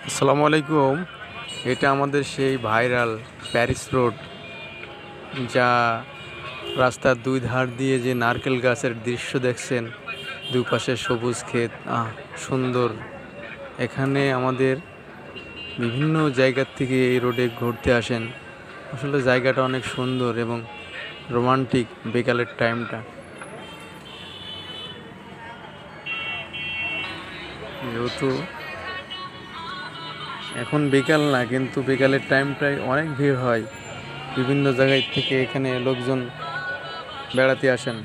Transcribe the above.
আসসালামু আলাইকুম। এটা আমাদের সেই ভাইরাল প্যারিস রোড, যা রাস্তার দুই ধার দিয়ে যে নারকেল গাছের দৃশ্য দেখছেন, দুপাশে সবুজ ক্ষেত, সুন্দর। এখানে আমাদের বিভিন্ন জায়গার থেকে এই রোডে ঘুরতে আসেন। আসলে জায়গাটা অনেক সুন্দর এবং রোমান্টিক বিকালের টাইমটা। যেহেতু এখন বিকাল না, কিন্তু বিকালের টাইমটায় অনেক ভিড় হয়। বিভিন্ন জায়গায় থেকে এখানে লোকজন বেড়াতে আসেন।